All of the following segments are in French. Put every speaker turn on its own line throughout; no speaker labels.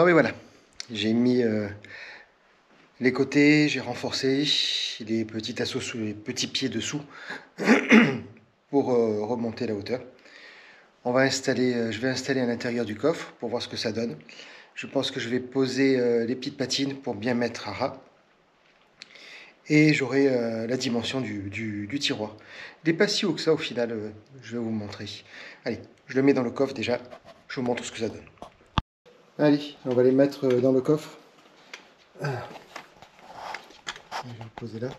Bah oui, voilà. J'ai mis les côtés, j'ai renforcé les petits assos sous les petits pieds dessous pour remonter la hauteur. On va installer, je vais installer à l'intérieur du coffre pour voir ce que ça donne. Je pense que je vais poser les petites patines pour bien mettre à ras. Et j'aurai la dimension du tiroir. Il n'est pas si haut que ça au final, je vais vous montrer. Allez, je le mets dans le coffre déjà, je vous montre ce que ça donne. Allez, on va les mettre dans le coffre. Je vais le poser là.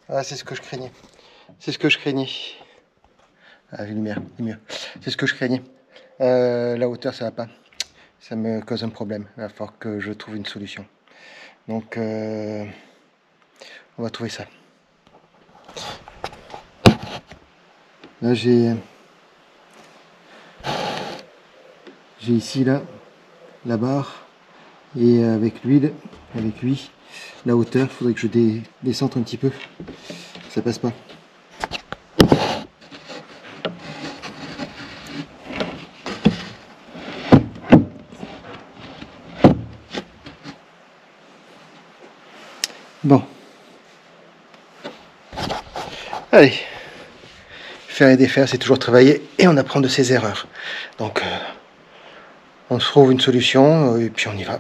Ah, c'est ce que je craignais. C'est ce que je craignais. Ah, j'ai lumière, c'est mieux. C'est ce que je craignais. La hauteur, ça va pas. Ça me cause un problème. Il va falloir que je trouve une solution. Donc, on va trouver ça. Là, j'ai ici, là, la barre. Et avec l'huile, avec lui, la hauteur, il faudrait que je descende un petit peu. Ça passe pas. Bon. Allez. Faire et défaire, c'est toujours travailler et on apprend de ses erreurs. Donc, on trouve une solution et puis on y va.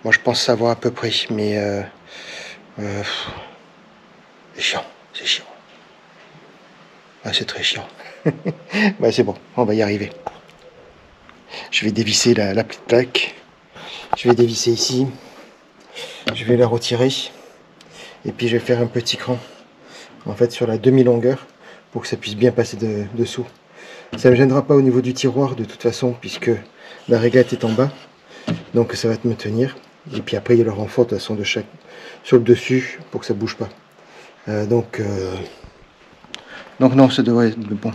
Moi, je pense savoir à peu près, mais c'est chiant, c'est chiant. Ah, c'est très chiant. Bah, c'est bon, on va y arriver. Je vais dévisser la petite plaque. Je vais dévisser ici. Je vais la retirer. Et puis, je vais faire un petit cran, en fait, sur la demi-longueur, pour que ça puisse bien passer dessous. Ça ne me gênera pas au niveau du tiroir, de toute façon, puisque la réglette est en bas. Donc, ça va me tenir. Et puis après, il y a le renfort, de toute façon, sur le dessus, pour que ça ne bouge pas. Donc non, ça devrait être bon.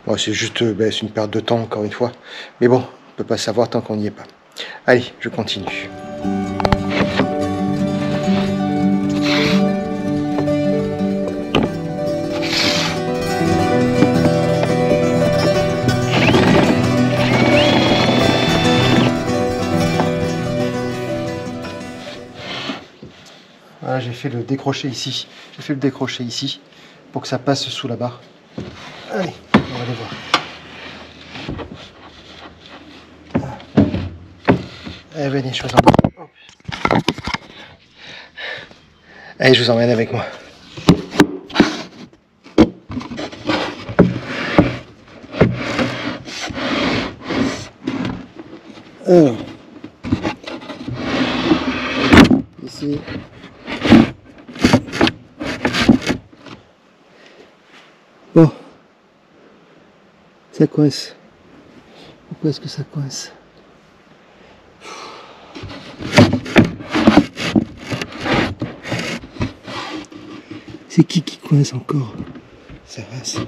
Bon, c'est juste c'est une perte de temps, encore une fois. Mais bon, on ne peut pas savoir tant qu'on n'y est pas. Allez, je continue. Voilà, j'ai fait le décroché ici. J'ai fait le décroché ici pour que ça passe sous la barre. Allez, on va aller voir. Allez, venez, je vous emmène. Allez, je vous emmène avec moi. Alors, ici. Bon, ça coince. Pourquoi est-ce que ça coince? C'est qui coince encore? Ça rase.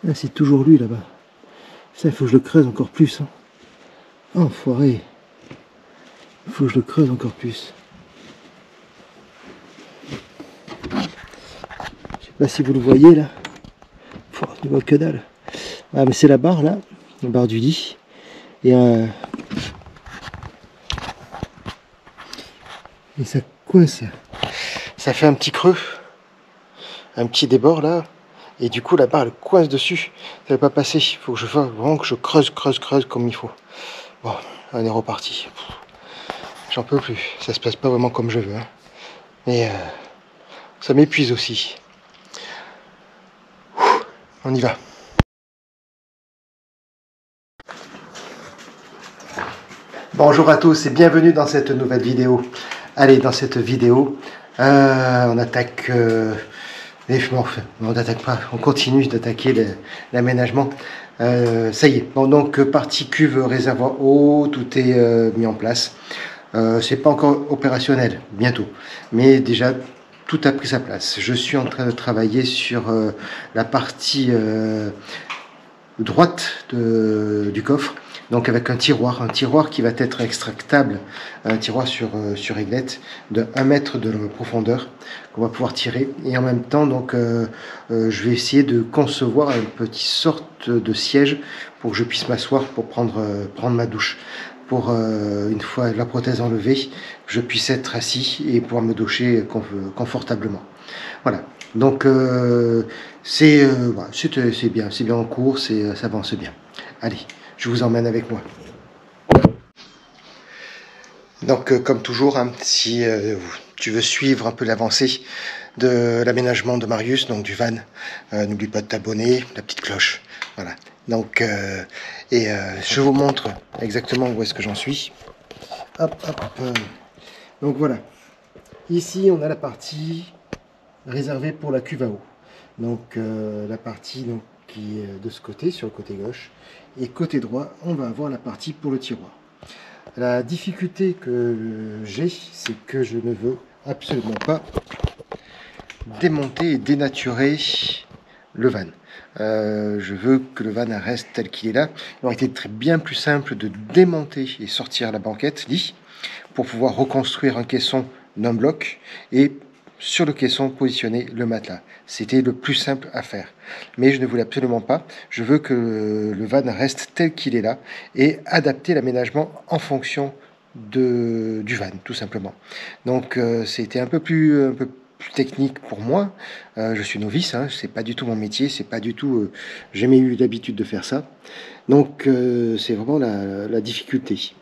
Ah, c'est toujours lui là-bas. Ça, il faut que je le creuse encore plus. Hein. Oh, enfoiré. Il faut que je le creuse encore plus. Je sais pas si vous le voyez là. Je ne vois que dalle. Ah, mais c'est la barre là, la barre du lit. Et ça coince. Ça fait un petit creux. Un petit débord là. Et du coup, la barre, elle coince dessus. Ça ne va pas passer. Il faut que je fasse vraiment que je creuse comme il faut. Bon, on est reparti. J'en peux plus. Ça se passe pas vraiment comme je veux. Hein. Mais ça m'épuise aussi. On y va. Bonjour à tous et bienvenue dans cette nouvelle vidéo. Allez, dans cette vidéo, On attaque... on n'attaque pas, on continue d'attaquer l'aménagement. Ça y est, bon, donc partie cuve réservoir eau, tout est mis en place. C'est pas encore opérationnel, bientôt, mais déjà tout a pris sa place. Je suis en train de travailler sur la partie droite du coffre, donc avec un tiroir qui va être extractable, un tiroir sur aiglette de 1 mètre de profondeur qu'on va pouvoir tirer, et en même temps donc je vais essayer de concevoir une petite sorte de siège pour que je puisse m'asseoir pour prendre ma douche, pour une fois la prothèse enlevée, je puisse être assis et pouvoir me doucher confortablement. Voilà. Donc c'est bien en cours, ça avance bien. Allez, je vous emmène avec moi. Donc comme toujours, hein, si tu veux suivre un peu l'avancée de l'aménagement de Marius, donc du van, n'oublie pas de t'abonner, la petite cloche. Voilà. Donc je vous montre exactement où est-ce que j'en suis. Hop, hop. Donc voilà. Ici on a la partie réservé pour la cuve à eau. Donc la partie donc, qui est de ce côté, sur le côté gauche, et côté droit, on va avoir la partie pour le tiroir. La difficulté que j'ai, c'est que je ne veux absolument pas démonter et dénaturer le van. Je veux que le van reste tel qu'il est là. Il aurait été bien plus simple de démonter et sortir la banquette lit pour pouvoir reconstruire un caisson d'un bloc et sur le caisson positionner le matelas. C'était le plus simple à faire. Mais je ne voulais absolument pas. Je veux que le van reste tel qu'il est là et adapter l'aménagement en fonction du van, tout simplement. Donc c'était un peu plus technique pour moi. Je suis novice, hein, c'est pas du tout mon métier, c'est pas du tout. J'ai jamais eu l'habitude de faire ça. Donc c'est vraiment la difficulté.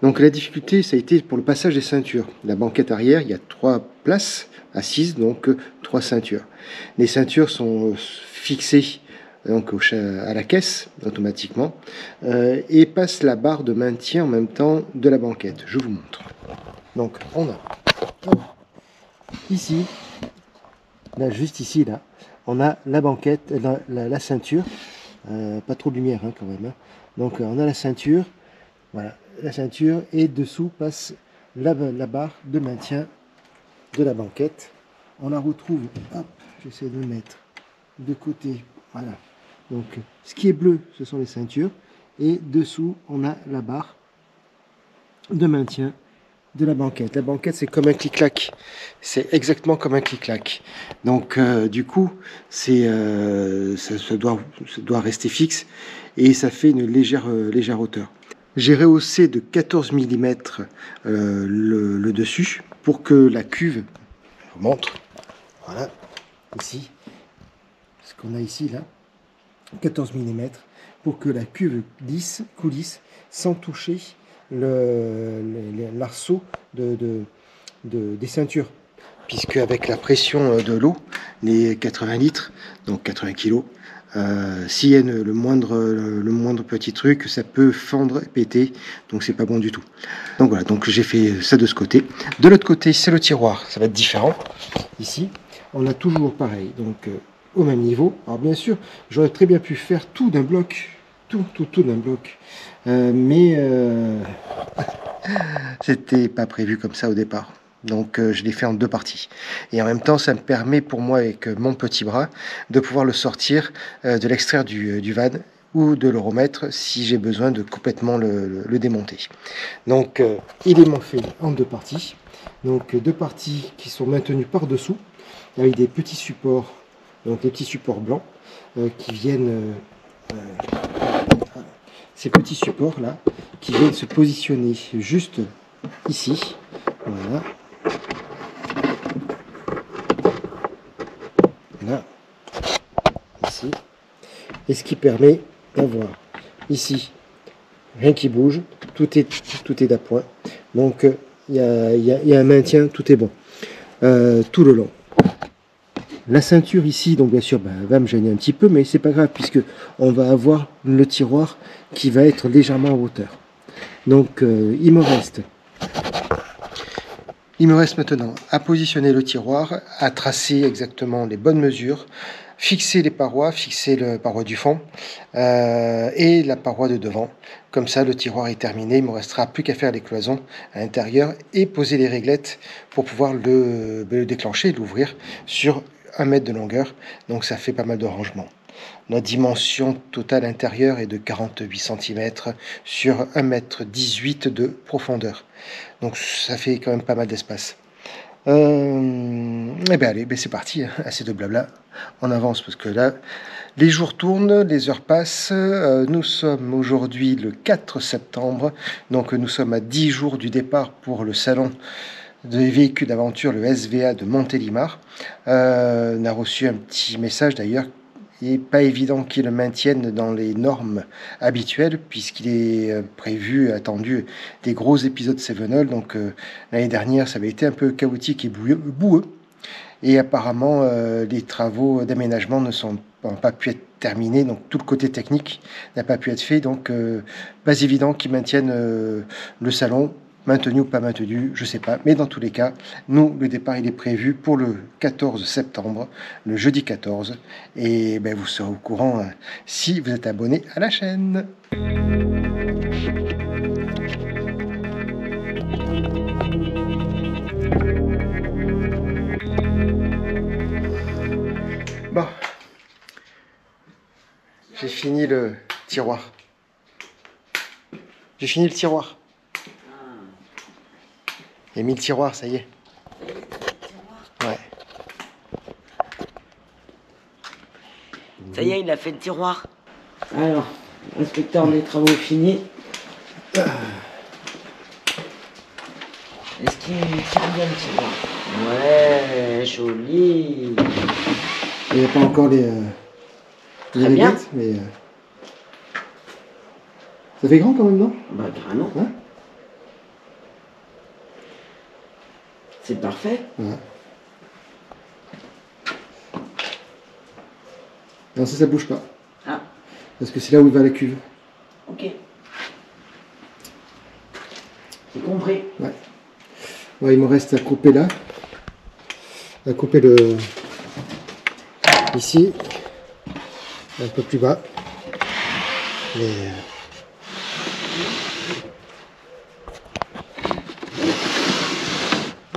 Donc la difficulté, ça a été pour le passage des ceintures. La banquette arrière, il y a 3 places assises, donc 3 ceintures. Les ceintures sont fixées donc à la caisse automatiquement et passent la barre de maintien en même temps de la banquette. Je vous montre. Donc on a ici, là juste ici là, on a la banquette, la ceinture, pas trop de lumière hein, quand même. Hein. Donc on a la ceinture, voilà. La ceinture et dessous passe la barre de maintien de la banquette. On la retrouve, hop, j'essaie de le mettre de côté, voilà. Donc ce qui est bleu, ce sont les ceintures et dessous on a la barre de maintien de la banquette. La banquette c'est comme un clic-clac, c'est exactement comme un clic-clac. Donc du coup ça doit rester fixe et ça fait une légère hauteur. J'ai rehaussé de 14 mm le dessus pour que la cuve, je vous montre, voilà, ici, ce qu'on a ici, là, 14 mm, pour que la cuve coulisse sans toucher l'arceau des ceintures. Puisque avec la pression de l'eau, les 80 litres, donc 80 kg, s'il y a le moindre petit truc, ça peut fendre et péter, donc c'est pas bon du tout. Donc voilà, donc j'ai fait ça de ce côté. De l'autre côté, c'est le tiroir, ça va être différent. Ici, on a toujours pareil, donc au même niveau. Alors bien sûr, j'aurais très bien pu faire tout d'un bloc, tout d'un bloc, mais c'était pas prévu comme ça au départ. Donc je l'ai fait en 2 parties. Et en même temps, ça me permet pour moi, avec mon petit bras, de pouvoir le sortir, de l'extraire du van ou de le remettre si j'ai besoin de complètement le démonter. Donc il est fait en 2 parties. Donc 2 parties qui sont maintenues par-dessous, avec des petits supports, donc des petits supports blancs qui viennent... ces petits supports là, qui viennent se positionner juste ici. Voilà. Là, ici, et ce qui permet d'avoir ici rien qui bouge, tout est d'appoint, donc il y a un maintien, tout est bon tout le long. La ceinture ici, donc bien sûr, va me gêner un petit peu, mais c'est pas grave puisque on va avoir le tiroir qui va être légèrement en hauteur. Donc il me reste Il me reste maintenant à positionner le tiroir, à tracer exactement les bonnes mesures, fixer les parois, fixer la paroi du fond et la paroi de devant. Comme ça, le tiroir est terminé. Il ne me restera plus qu'à faire les cloisons à l'intérieur et poser les réglettes pour pouvoir le déclencher et l'ouvrir sur 1 mètre de longueur. Donc ça fait pas mal de rangement. La dimension totale intérieure est de 48 cm sur 1,18 m de profondeur. Donc ça fait quand même pas mal d'espace. Et bien allez, c'est parti, assez de blabla, on avance parce que là, les jours tournent, les heures passent, nous sommes aujourd'hui le 4 septembre, donc nous sommes à 10 jours du départ pour le salon des véhicules d'aventure, le SVA de Montélimar. On a reçu un petit message d'ailleurs. Il n'est pas évident qu'ils le maintiennent dans les normes habituelles, puisqu'il est prévu, attendu, des gros épisodes Sevenol. Donc l'année dernière, ça avait été un peu chaotique et boueux. Et apparemment, les travaux d'aménagement n'ont pas pu être terminés, donc tout le côté technique n'a pas pu être fait. Donc pas évident qu'ils maintiennent le salon. Maintenu ou pas maintenu, je ne sais pas. Mais dans tous les cas, nous, le départ, il est prévu pour le 14 septembre, le jeudi 14. Et vous serez au courant si vous êtes abonné à la chaîne. Bon. J'ai fini le tiroir. J'ai fini le tiroir. J'ai mis le tiroir, ça y est. Ouais.
Ça y est, il a fait le tiroir. Alors, inspecteur des travaux finis. Est-ce qu'il tire bien le tiroir? Ouais, joli.
Il n'y a pas encore les réglettes, mais ça fait grand quand même, non?
Bah, carrément.
Ouais.
C'est parfait.
Ouais. Non, ça bouge pas.
Ah.
Parce que c'est là où il va la cuve.
Ok. J'ai compris.
Ouais. Ouais, il me reste à couper là. À couper ici. Un peu plus bas. Mais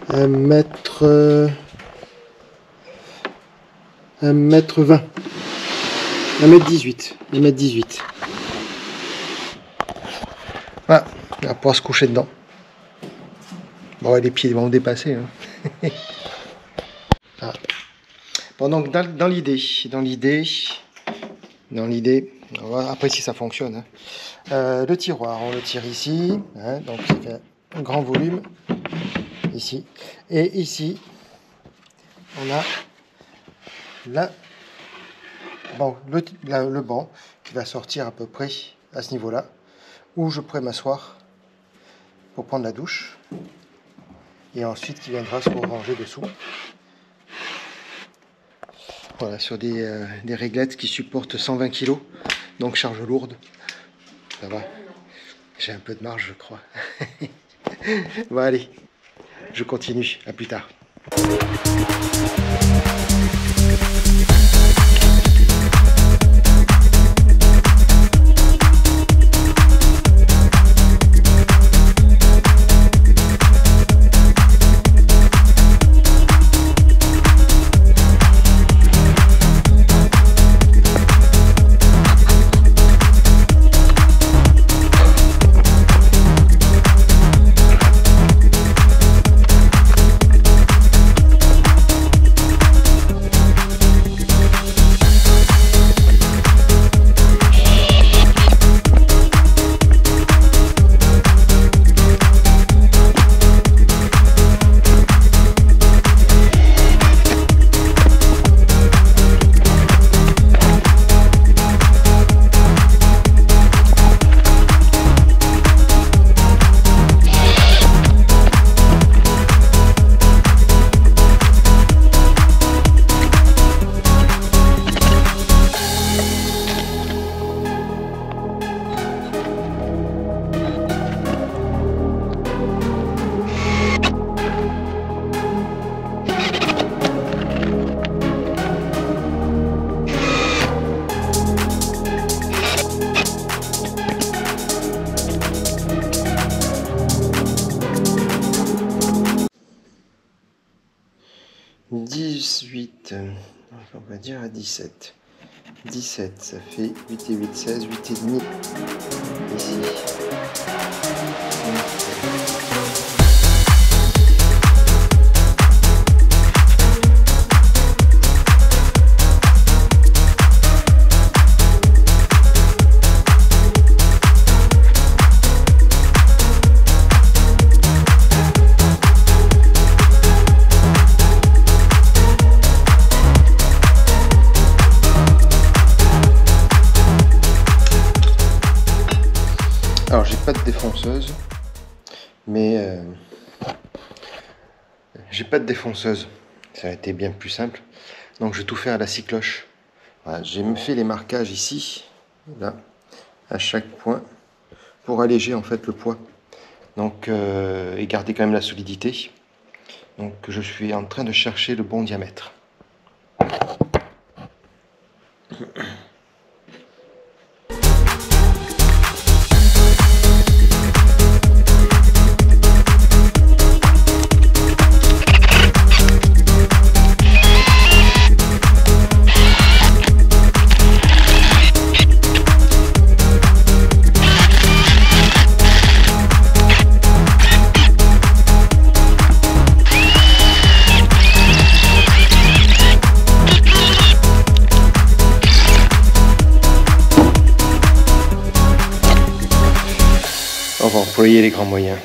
1m20. 1m18. 1m18. Voilà, on va pouvoir se coucher dedans. Bon, les pieds vont dépasser. Hein. Ah. Bon, donc dans l'idée, on va après si ça fonctionne. Hein. Le tiroir, on le tire ici, hein, donc ça fait un grand volume. Ici et ici on a le banc qui va sortir à peu près à ce niveau là où je pourrais m'asseoir pour prendre la douche et ensuite qui viendra se ranger dessous. Voilà, sur des réglettes qui supportent 120 kg, donc charge lourde, ça va, j'ai un peu de marge je crois. Bon allez, je continue, à plus tard. 18, on va dire à 17. 17, ça fait 8 et 8, 16, 8 et demi ici. Alors j'ai pas de défonceuse, mais ça a été bien plus simple. Donc je vais tout faire à la scie cloche. Voilà, j'ai fait les marquages ici, là, à chaque point, pour alléger en fait le poids. Donc et garder quand même la solidité. Donc je suis en train de chercher le bon diamètre. On va employer les grands moyens.